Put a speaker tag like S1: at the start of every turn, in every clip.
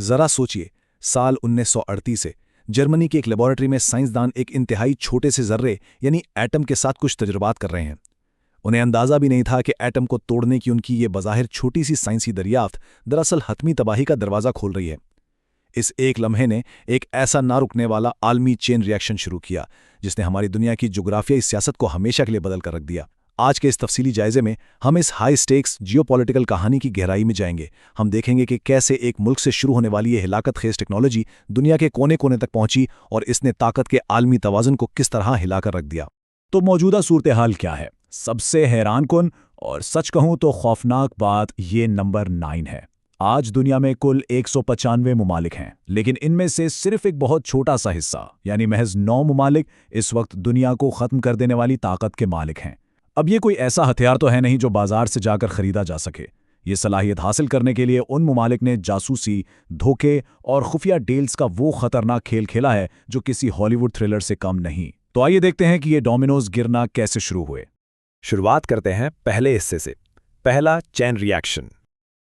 S1: ज़रा सोचिए, साल 1938 से जर्मनी की एक लेबोरेटरी में साइंसदान एक इंतहाई छोटे से जर्रे यानी एटम के साथ कुछ तजुर्बात कर रहे हैं। उन्हें अंदाज़ा भी नहीं था कि एटम को तोड़ने की उनकी ये बज़ाहिर छोटी सी साइंसी दरियाफ्त दरअसल हतमी तबाही का दरवाज़ा खोल रही है। इस एक लम्हे ने एक ऐसा ना रुकने वाला आलमी चेन रिएक्शन शुरू किया जिसने हमारी दुनिया की जुग्राफियाई सियासत को हमेशा के लिए बदल कर रख दिया। आज के इस तफसीली जायजे में हम इस हाई स्टेक्स जियोपॉलिटिकल कहानी की गहराई में जाएंगे। हम देखेंगे कि कैसे एक मुल्क से शुरू होने वाली ये हिलाकत खेज टेक्नोलॉजी दुनिया के कोने कोने तक पहुंची और इसने ताकत के आलमी तवाज़ुन को किस तरह हिलाकर रख दिया।
S2: तो मौजूदा सूरत हाल क्या है? सबसे हैरानकुन और सच कहूं तो खौफनाक बात ये नंबर 9 है। आज दुनिया में कुल 195 मुमालिक हैं, लेकिन इनमें से सिर्फ एक बहुत छोटा सा हिस्सा यानी महज 9 मुमालिक इस वक्त दुनिया को ख़त्म कर देने वाली ताकत के मालिक हैं। अब ये कोई ऐसा हथियार तो है नहीं जो बाजार से जाकर खरीदा जा सके। ये सलाहियत हासिल करने के लिए उन मुमालिक ने जासूसी, धोखे और खुफिया डील्स का वो खतरनाक खेल खेला है जो किसी हॉलीवुड थ्रिलर से कम नहीं। तो आइए देखते हैं कि ये डोमिनोज गिरना कैसे शुरू हुए।
S3: शुरुआत करते हैं पहले हिस्से से। पहला, चेन रिएक्शन।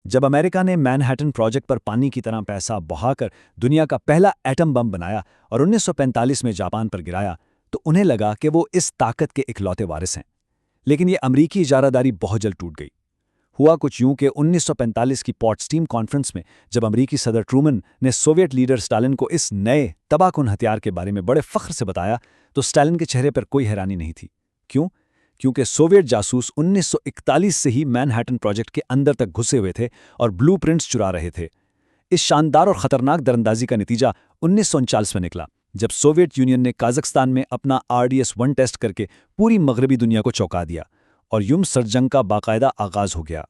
S2: जब अमेरिका ने मैनहट्टन प्रोजेक्ट पर पानी की तरह पैसा बहाकर दुनिया का पहला एटम बम बनाया और 1945 में जापान पर गिराया, तो उन्हें लगा कि वो इस ताकत के इकलौते वारिस हैं। लेकिन ये अमरीकी इजारादारी बहुत जल्द टूट गई। हुआ कुछ यूं कि 1945 की पॉट्सडीम कॉन्फ्रेंस में जब अमरीकी सदर ट्रूमन ने सोवियत लीडर स्टालिन को इस नए तबाहकुन हथियार के बारे में बड़े फख्र से बताया, तो स्टालिन के चेहरे पर कोई हैरानी नहीं थी। क्यों? क्योंकि सोवियत जासूस 1941 से ही मैनहट्टन प्रोजेक्ट के अंदर तक घुसे हुए थे और ब्लूप्रिंट्स चुरा रहे थे। इस शानदार और खतरनाक दरअंदाजी का नतीजा 1939 में निकला, जब सोवियत यूनियन ने काज़ाख्स्तान में अपना RDS-1 टेस्ट करके पूरी मगरबी दुनिया को चौंका दिया और यूं सर्द जंग का बाकायदा आगाज हो गया।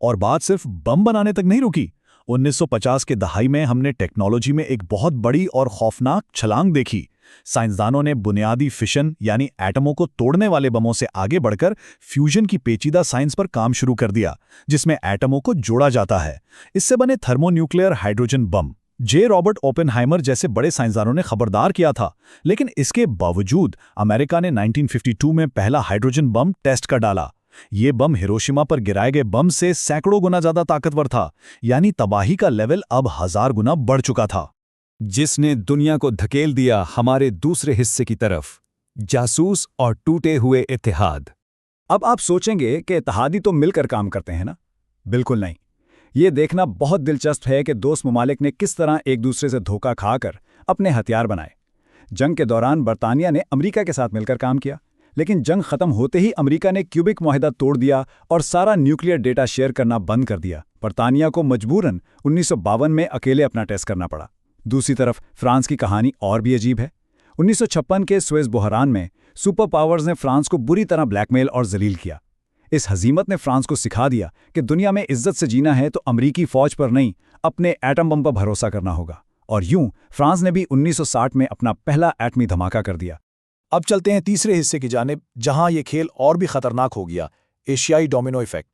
S1: और बात सिर्फ बम बनाने तक नहीं रुकी। 1950 के दहाई में हमने टेक्नोलॉजी में एक बहुत बड़ी और खौफनाक छलांग देखी। साइंसदानों ने बुनियादी फिशन यानी एटमों को तोड़ने वाले बमों से आगे बढ़कर फ्यूजन की पेचीदा साइंस पर काम शुरू कर दिया, जिसमें एटमों को जोड़ा जाता है। इससे बने thermonuclear hydrogen bomb. Robert Oppenheimer जैसे बड़े साइंसदानों ने खबरदार किया था, लेकिन इसके बावजूद अमेरिका ने 1952 में पहला हाइड्रोजन बम टेस्ट कर डाला। ये बम हिरोशिमा पर गिराए गए बम से सैकड़ों गुना ज्यादा ताकतवर था, यानी तबाही का लेवल अब 1000 गुना बढ़ चुका था,
S3: जिसने दुनिया को धकेल दिया हमारे दूसरे हिस्से की तरफ, जासूस और टूटे हुए इत्तेहाद।
S2: अब आप सोचेंगे कि इत्तेहादी तो मिलकर काम करते हैं ना? बिल्कुल नहीं। ये देखना बहुत दिलचस्प है कि दोस्त मुमालिक ने किस तरह एक दूसरे से धोखा खाकर अपने हथियार बनाए। जंग के दौरान बरतानिया ने अमेरिका के साथ मिलकर काम किया, लेकिन जंग खत्म होते ही अमेरिका ने क्यूबिक मुआहदा तोड़ दिया और सारा न्यूक्लियर डेटा शेयर करना बंद कर दिया। बरतानिया को मजबूरन 1952 में अकेले अपना टेस्ट करना पड़ा। दूसरी तरफ फ्रांस की कहानी और भी अजीब है। 1956 के स्वेज बहरान में सुपर पावर्स ने फ्रांस को बुरी तरह ब्लैकमेल और जलील किया। इस हजीमत ने फ्रांस को सिखा दिया कि दुनिया में इज्जत से जीना है तो अमरीकी फौज पर नहीं, अपने एटम बम पर भरोसा करना होगा। और यूं फ्रांस ने भी 1960 में अपना पहला एटमी धमाका कर दिया।
S1: अब चलते हैं तीसरे हिस्से की जानिब, जहां यह खेल और भी खतरनाक हो गया, एशियाई डोमिनो इफेक्ट।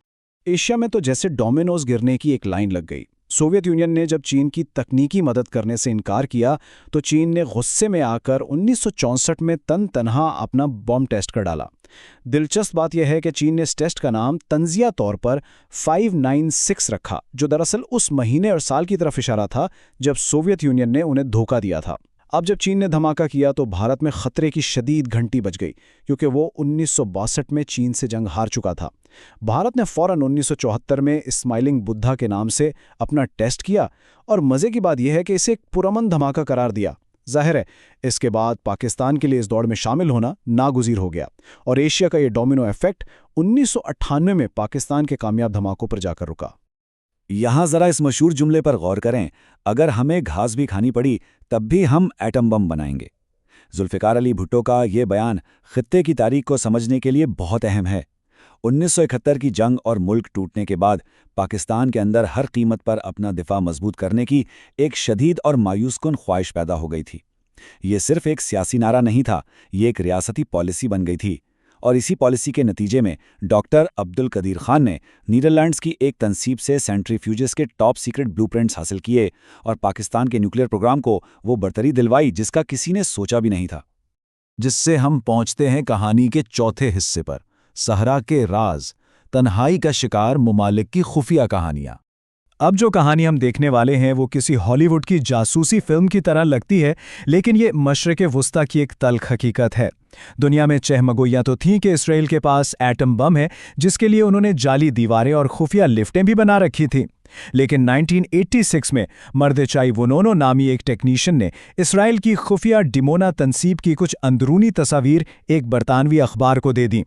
S2: एशिया में तो जैसे डोमिनोज गिरने की एक लाइन लग गई। सोवियत यूनियन ने जब चीन की तकनीकी मदद करने से इनकार किया, तो चीन ने गुस्से में आकर 1964 में तनहा अपना बम टेस्ट कर डाला। दिलचस्प बात यह है कि चीन ने इस टेस्ट का नाम तंजिया तौर पर 596 रखा, जो दरअसल उस महीने और साल की तरफ इशारा था जब सोवियत यूनियन ने उन्हें धोखा दिया था। अब जब चीन ने धमाका किया तो भारत में खतरे की शदीद घंटी बज गई, क्योंकि वो 1962 में चीन से जंग हार चुका था। भारत ने फौरन 1974 में स्माइलिंग बुद्धा के नाम से अपना टेस्ट किया, और मज़े की बात यह है कि इसे एक पुरअमन धमाका करार दिया। जाहिर है इसके बाद पाकिस्तान के लिए इस दौड़ में शामिल होना नागुज़ीर हो गया, और एशिया का ये डोमिनो इफेक्ट 1998 में पाकिस्तान के कामयाब धमाकों पर जाकर रुका।
S4: यहां जरा इस मशहूर जुमले पर गौर करें, अगर हमें घास भी खानी पड़ी तब भी हम एटम बम बनाएंगे। जुल्फ़िकार अली भुट्टो का ये बयान खित्ते की तारीख को समझने के लिए बहुत अहम है। 1971 की जंग और मुल्क टूटने के बाद पाकिस्तान के अंदर हर कीमत पर अपना दिफा मजबूत करने की एक शदीद और मायूसकुन ख्वाहिश पैदा हो गई थी। ये सिर्फ एक सियासी नारा नहीं था, ये एक रियासती पॉलिसी बन गई थी। और इसी पॉलिसी के नतीजे में डॉक्टर अब्दुल कदीर खान ने नीदरलैंड्स की एक तनसीब से सेंट्रीफ्यूजेस के टॉप सीक्रेट ब्लूप्रिंट्स हासिल किए और पाकिस्तान के न्यूक्लियर प्रोग्राम को वो बरतरी दिलवाई जिसका किसी ने सोचा भी नहीं था।
S2: जिससे हम पहुंचते हैं कहानी के चौथे हिस्से पर, सहरा के राज, तन्हाई का शिकार मुमालिक की खुफिया कहानियां। اب जो कहानी हम देखने वाले हैं वो किसी हॉलीवुड की जासूसी फिल्म की तरह लगती है, लेकिन ये मशरिक़ वुस्ता की एक तल्ख़ हकीकत है। दुनिया में चहमगोइयाँ तो थीं कि इसराइल के पास एटम बम है, जिसके लिए उन्होंने जाली दीवारें और खुफिया लिफ्टें भी बना रखी थीं। लेकिन 1986 में मर्देचाई वुनोनो नामी एक टेक्नीशियन ने इसराइल की खुफिया डिमोना तनसीब की कुछ अंदरूनी तस्वीर एक बरतानवी अखबार को दे दी।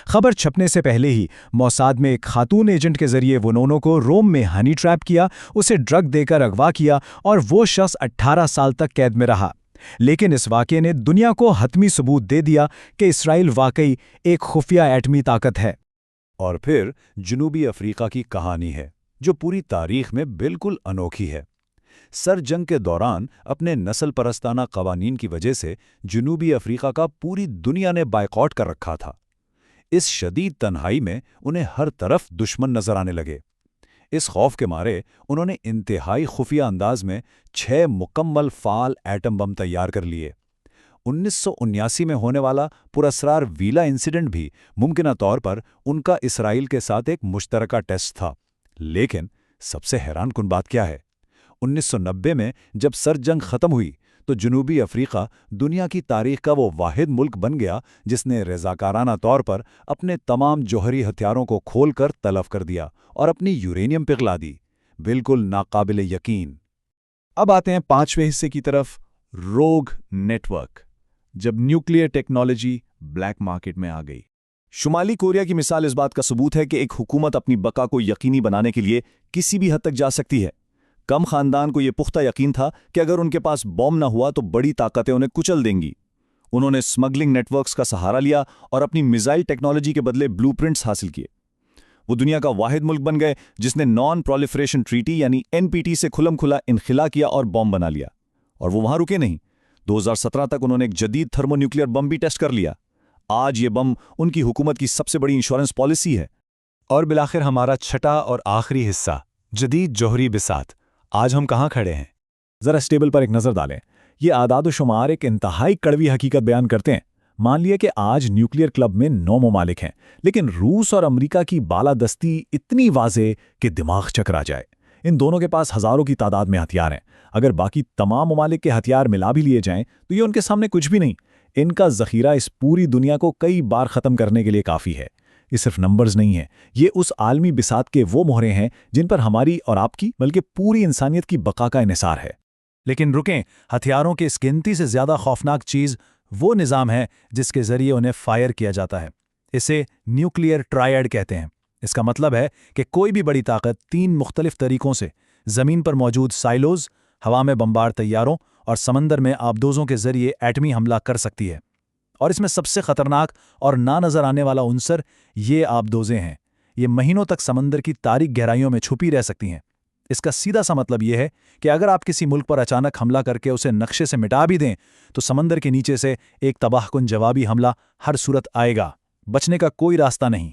S2: खबर छपने से पहले ही मोसाद में एक खातून एजेंट के जरिए वुनोनो को रोम में हनी ट्रैप किया, उसे ड्रग देकर अगवा किया और वो शख्स 18 साल तक कैद में रहा। लेकिन इस वाक़े ने दुनिया को हतमी सबूत दे दिया कि इसराइल वाकई एक खुफिया एटमी ताकत है।
S1: और फिर जनूबी अफ्रीका की कहानी है, जो पूरी तारीख में बिल्कुल अनोखी है। सर जंग के दौरान अपने नस्ल परस्ताना कवानीन की वजह से जनूबी अफ्रीका का पूरी दुनिया ने बायकॉट कर रखा था। इस शदीद तन्हाई में उन्हें हर तरफ दुश्मन नजर आने लगे। इस खौफ के मारे उन्होंने इंतहाई खुफिया अंदाज में 6 मुकम्मल फाल एटम बम तैयार कर लिए। 1979 में होने वाला पुरस्रार वीला इंसिडेंट भी मुमकिना तौर पर उनका इसराइल के साथ एक मुश्तरका टेस्ट था। लेकिन सबसे हैरानकुन बात क्या है, 1990 में जब सर जंग खत्म हुई तो जनूबी अफ्रीका दुनिया की तारीख का वो वाहिद मुल्क बन गया जिसने रज़ाकाराना तौर पर अपने तमाम जौहरी हथियारों को खोलकर तलफ कर दिया और अपनी यूरेनियम पिघला दी। बिल्कुल नाकाबिल यकीन।
S2: अब आते हैं 5वें हिस्से की तरफ, रोग नेटवर्क, जब न्यूक्लियर टेक्नोलॉजी ब्लैक मार्केट में आ गई।
S1: शुमाली कोरिया की मिसाल इस बात का सबूत है कि एक हुकूमत अपनी बका को यकीनी बनाने के लिए किसी भी हद तक जा सकती है। कम खानदान को यह पुख्ता यकीन था कि अगर उनके पास बॉम्ब न हुआ तो बड़ी ताकतें उन्हें कुचल देंगी। उन्होंने स्मगलिंग नेटवर्क्स का सहारा लिया और अपनी मिसाइल टेक्नोलॉजी के बदले ब्लूप्रिंट्स हासिल किए। वो दुनिया का वाहिद मुल्क बन गए जिसने नॉन प्रोलिफरेशन ट्रीटी यानी NPT से खुलम खुला इनखिला किया और बॉम्ब बना लिया। और वो वहां रुके नहीं, 2017 तक उन्होंने एक जदीद थर्मोन्यूक्लियर बम भी टेस्ट कर लिया। आज ये बम उनकी हुकूमत की सबसे बड़ी इंश्योरेंस पॉलिसी है।
S3: और बिलाखिर हमारा छठा और आखिरी हिस्सा, जदीद जौहरी बिसात। आज हम कहाँ खड़े हैं?
S1: ज़रा इस टेबल पर एक नज़र डालें। ये आदाद व शुमार एक इंतहाई कड़वी हकीकत बयान करते हैं। मान लिया कि आज न्यूक्लियर क्लब में 9 ममालिक हैं, लेकिन रूस और अमेरिका की बालादस्ती इतनी वाज़ेह कि दिमाग चकरा जाए। इन दोनों के पास हज़ारों की तादाद में हथियार हैं। अगर बाकी तमाम ममालिक के हथियार मिला भी लिए जाएं तो ये उनके सामने कुछ भी नहीं। इनका ज़ख़ीरा इस पूरी दुनिया को कई बार ख़त्म करने के लिए काफ़ी है। ये सिर्फ नंबर्स नहीं हैं, ये उस आलमी बिसात के वो मोहरे हैं जिन पर हमारी और आपकी बल्कि पूरी इंसानियत की बका का इन्हिसार है। लेकिन रुकें, हथियारों की इस गिनती से ज़्यादा खौफनाक चीज़ वो निज़ाम है जिसके ज़रिए उन्हें फायर किया जाता है। इसे न्यूक्लियर ट्रायड कहते हैं। इसका मतलब है कि कोई भी बड़ी ताकत 3 मुख्तलिफ तरीक़ों से ज़मीन पर मौजूद साइलोज़, हवा में बमबार तैयारों और समंदर में आबदोज़ों के ज़रिए एटमी हमला कर सकती है। और इसमें सबसे खतरनाक और ना नज़र आने वाला उनसर ये आबदोज़ें हैं। ये महीनों तक समंदर की तारीक गहराइयों में छुपी रह सकती हैं। इसका सीधा सा मतलब ये है कि अगर आप किसी मुल्क पर अचानक हमला करके उसे नक्शे से मिटा भी दें तो समंदर के नीचे से एक तबाहकुन जवाबी हमला हर सूरत आएगा, बचने का कोई रास्ता नहीं।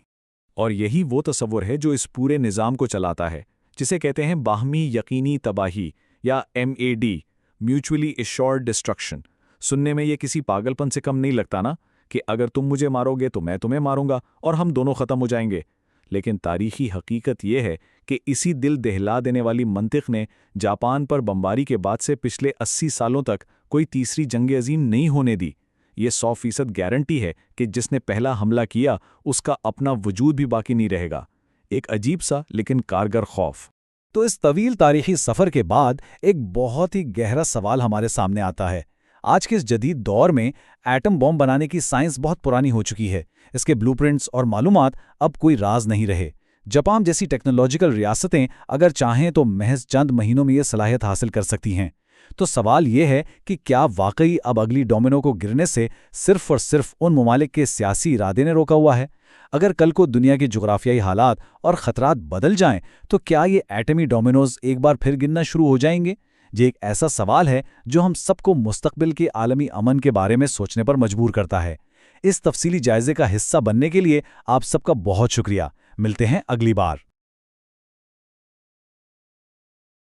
S3: और यही वो तसव्वुर है जो इस पूरे निज़ाम को चलाता है, जिसे कहते हैं बाहमी यकीनी तबाही या MAD, म्यूचुअली एश्योर्ड डिस्ट्रक्शन। सुनने में ये किसी पागलपन से कम नहीं लगता ना, कि अगर तुम मुझे मारोगे तो मैं तुम्हें मारूंगा और हम दोनों ख़त्म हो जाएंगे। लेकिन तारीखी हकीकत यह है कि इसी दिल दहला देने वाली मंतिक ने जापान पर बमबारी के बाद से पिछले 80 सालों तक कोई तीसरी जंग अजीम नहीं होने दी। ये 100% गारंटी है कि जिसने पहला हमला किया उसका अपना वजूद भी बाकी नहीं रहेगा। एक अजीब सा लेकिन कारगर खौफ।
S2: तो इस तवील तारीखी सफ़र के बाद एक बहुत ही गहरा सवाल हमारे सामने आता है। आज के इस जदीद दौर में एटम बॉम्ब बनाने की साइंस बहुत पुरानी हो चुकी है। इसके ब्लूप्रिंट्स और मालूमात अब कोई राज नहीं रहे। जापान जैसी टेक्नोलॉजिकल रियासतें अगर चाहें तो महज चंद महीनों में ये सलाहियत हासिल कर सकती हैं। तो सवाल ये है कि क्या वाकई अब अगली डोमिनो को गिरने से सिर्फ और सिर्फ उन ममालिक के सियासी इरादे ने रोका हुआ है? अगर कल को दुनिया के जुग्राफियाई हालात और ख़तरात बदल जाएं तो क्या ये एटमी डोमिनोज एक बार फिर गिरना शुरू हो जाएंगे? ये एक ऐसा सवाल है जो हम सबको मुस्तकबिल के आलमी अमन के बारे में सोचने पर मजबूर करता है। इस तफसीली जायजे का हिस्सा बनने के लिए आप सबका बहुत शुक्रिया। मिलते हैं अगली बार।